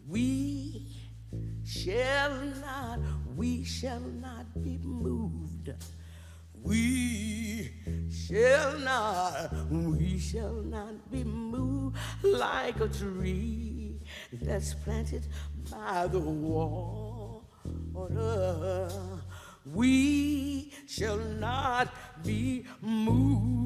We shall not, we shall not be moved. We shall not be moved like a tree that's planted by the water. We shall not be moved.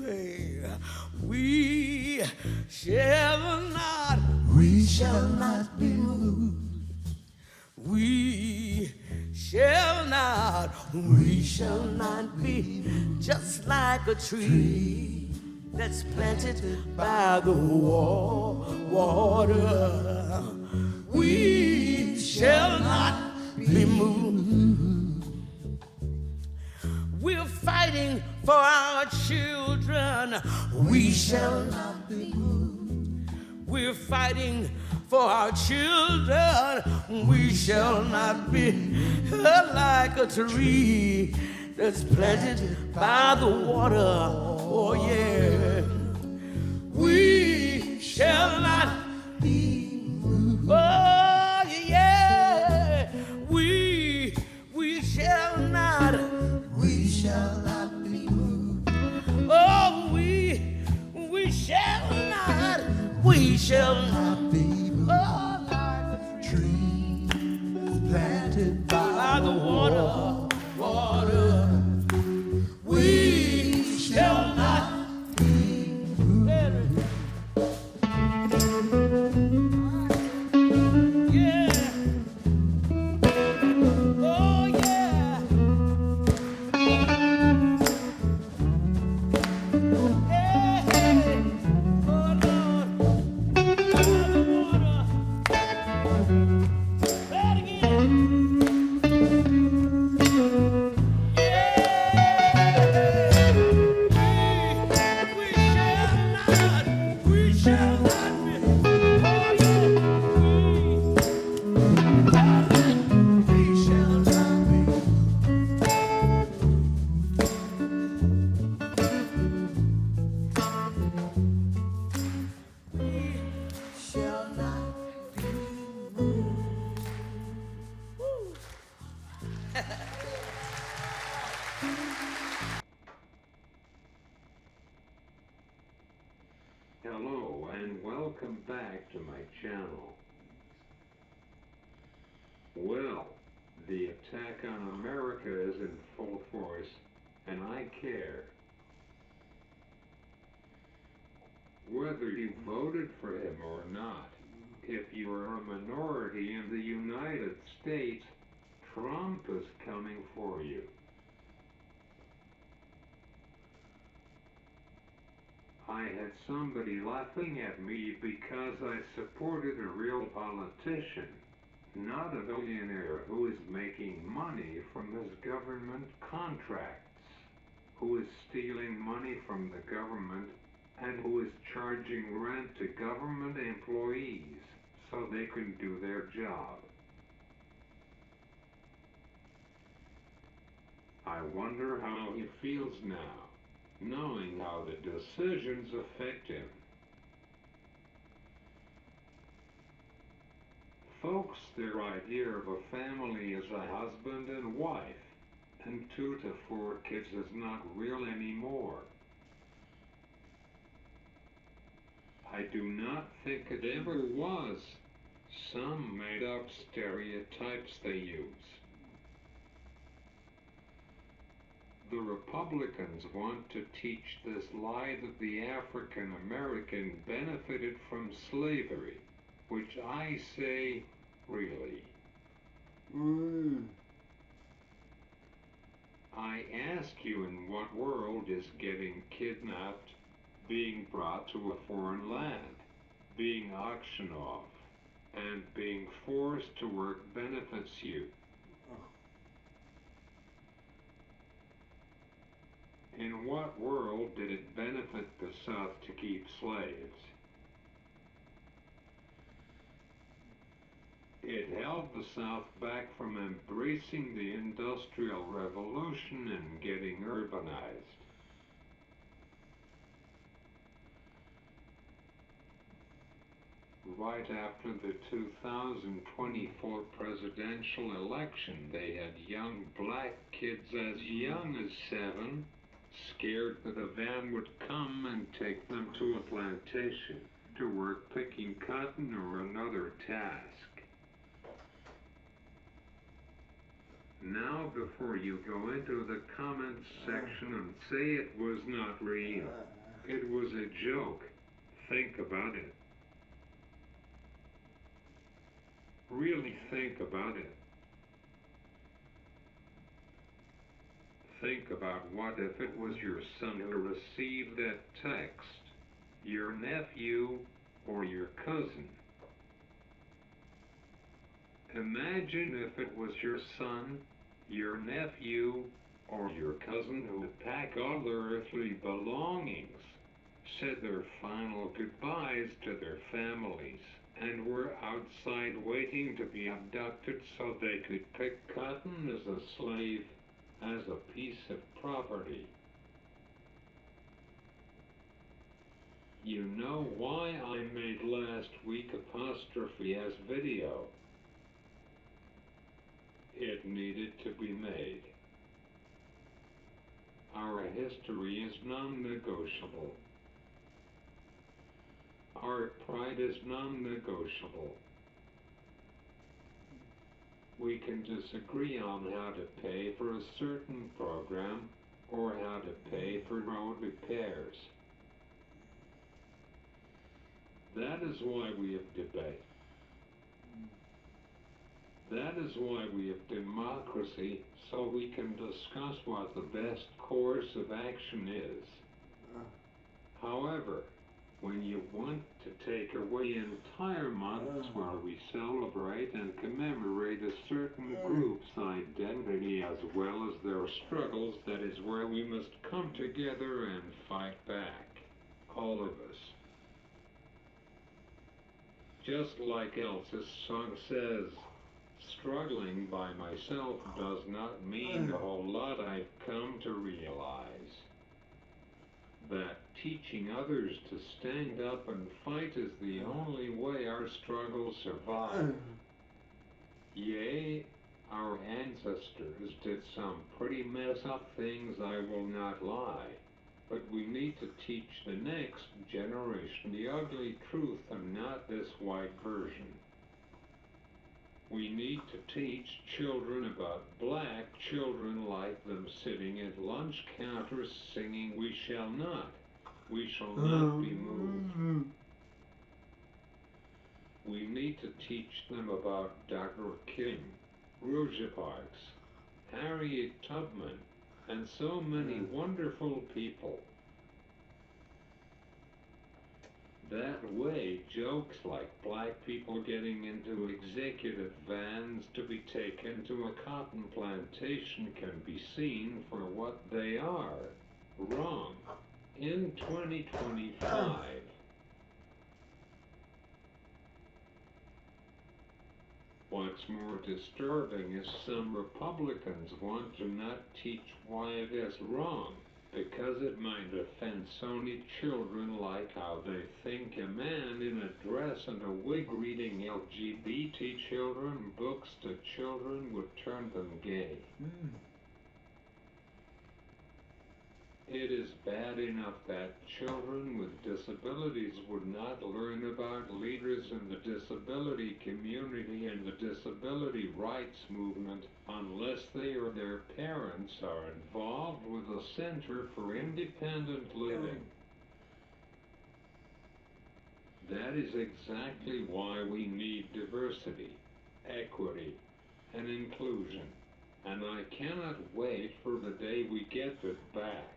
Hey, we shall not be moved. We shall not be just like a tree that's planted by the water. We shall not be moved. We're fighting for our children. We shall not be moved. We're fighting for our children. We shall not be like a tree that's planted by the water. Oh yeah. We shall not be moved. Oh yeah. We shall not. We shall not be moved. Oh, we shall not. We shall not be moved. Oh, like a tree planted by the water. We shall not be moved. Yeah. Oh, yeah. Hey, hey. Oh, Lord. By the water. Say it again. Hello and welcome back to my channel. Well, the attack on America is in full force, and I care. Whether you voted for him or not, if you are a minority in the United States, Trump is coming for you. I had somebody laughing at me because I supported a real politician, not a billionaire who is making money from his government contracts, who is stealing money from the government, and who is charging rent to government employees so they can do their job. I wonder how he feels now, knowing how the decisions affect him. Folks, their idea of a family is a husband and wife, and 2 to 4 kids is not real anymore. I do not think it ever was. Some made up stereotypes they use. The Republicans want to teach this lie that the African American benefited from slavery, which I say, really. I ask you, in what world is getting kidnapped, being brought to a foreign land, being auctioned off, and being forced to work benefits you? In what world did it benefit the South to keep slaves? It held the South back from embracing the Industrial Revolution and getting urbanized. right after the 2024 presidential election, they had young black kids as young as 7, scared that a van would come and take them to a plantation to work picking cotton or another task. Now, before you go into the comments section and say it was not real, it was a joke, think about it. Really think about it. Think about what if it was your son who received that text, your nephew, or your cousin. Imagine if it was your son, your nephew, or your cousin who would pack all their earthly belongings, said their final goodbyes to their families, and were outside waiting to be abducted so they could pick cotton as a slave, as a piece of property. You know why I made last week apostrophe as video. It needed to be made. Our history is non-negotiable. Our pride is non-negotiable. We can disagree on how to pay for a certain program or how to pay for road repairs. That is why we have debate. That is why we have democracy, so we can discuss what the best course of action is. However, when you want to take away entire months where we celebrate and commemorate a certain group's identity as well as their struggles, that is where we must come together and fight back. All of us. Just like Elsa's song says, struggling by myself does not mean a whole lot. I've come to realize that teaching others to stand up and fight is the only way our struggles survive. Yea, our ancestors did some pretty mess up things, I will not lie. But we need to teach the next generation the ugly truth and not this white version. We need to teach children about black children like them sitting at lunch counters singing, "We shall not be moved." We need to teach them about Dr. King, Rosa Parks, Harriet Tubman, and so many wonderful people. That way, jokes like black people getting into executive vans to be taken to a cotton plantation can be seen for what they are. Wrong. In 2025. What's more disturbing is some Republicans want to not teach why it is wrong, because it might offend so many children, like how they think a man in a dress and a wig reading LGBT children books to children would turn them gay. It is bad enough that children with disabilities would not learn about leaders in the disability community and the disability rights movement unless they or their parents are involved with the Center for Independent Living. That is exactly why we need diversity, equity, and inclusion. And I cannot wait for the day we get it back.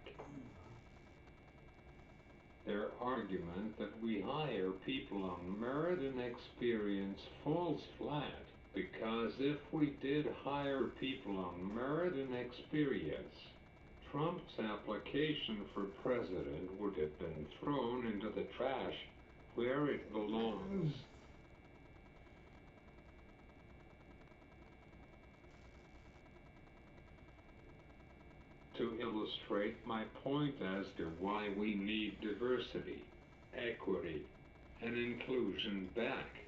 Their argument that we hire people on merit and experience falls flat, because if we did hire people on merit and experience, Trump's application for president would have been thrown into the trash where it belongs. To illustrate my point as to why we need diversity, equity, and inclusion back,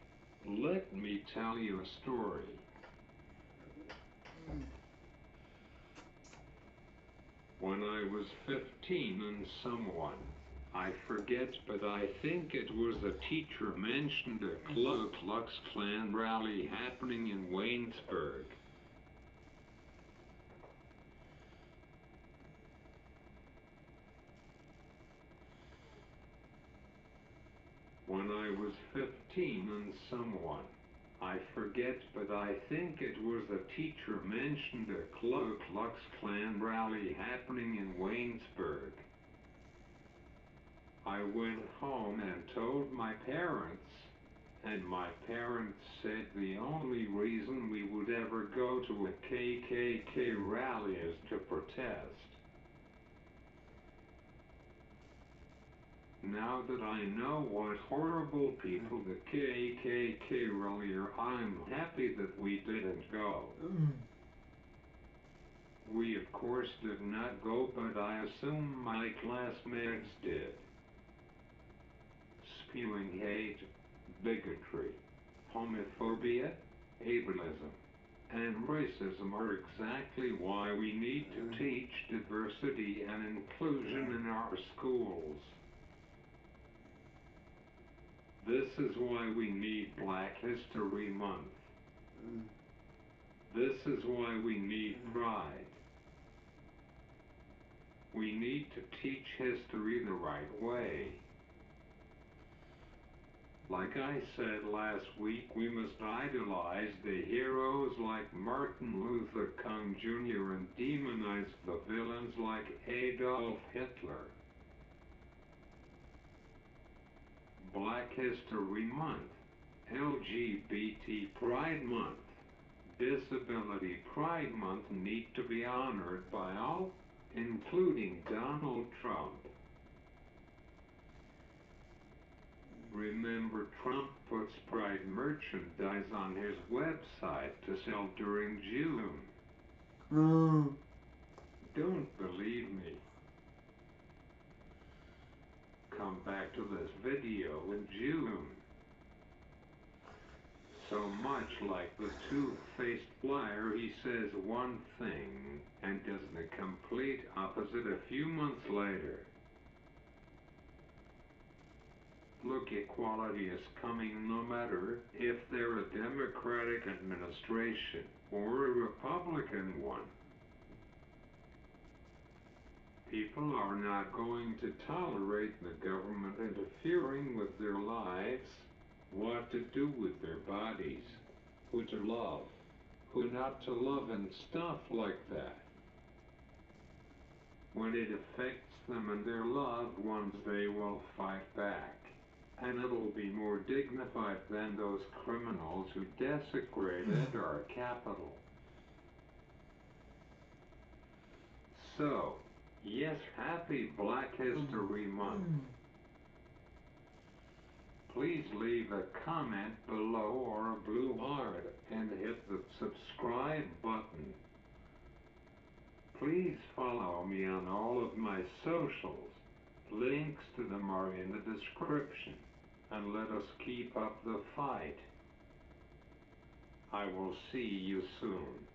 Let me tell you a story. When I was 15 and someone, I forget, but I think it was a teacher mentioned a Ku Klux Klan rally happening in Waynesburg. When I was 15 and someone, I forget, but I think it was a teacher mentioned a Ku Klux Klan rally happening in Waynesburg. I went home and told my parents, and my parents said the only reason we would ever go to a KKK rally is to protest. Now that I know what horrible people the KKK really are, I'm happy that we didn't go. We of course did not go, but I assume my classmates did. Spewing hate, bigotry, homophobia, ableism, and racism are exactly why we need to teach diversity and inclusion in our schools. This is why we need Black History Month. This is why we need Pride. We need to teach history the right way. Like I said last week, we must idolize the heroes like Martin Luther King Jr. and demonize the villains like Adolf Hitler. Black History Month, LGBT Pride Month, Disability Pride Month need to be honored by all, including Donald Trump. Remember, Trump puts Pride merchandise on his website to sell during June. Don't believe me? Come back to this video in June. So much like the two-faced liar, he says one thing and does the complete opposite a few months later. Look, equality is coming no matter if they're a Democratic administration or a Republican one. People are not going to tolerate the government interfering with their lives, what to do with their bodies, who to love, who not to love, and stuff like that. When it affects them and their loved ones, they will fight back. And it'll be more dignified than those criminals who desecrated our capital. So, yes, happy Black History Month. Please leave a comment below or a blue heart and hit the subscribe button. Please follow me on all of my socials. Links to them are in the description. And let us keep up the fight. I will see you soon.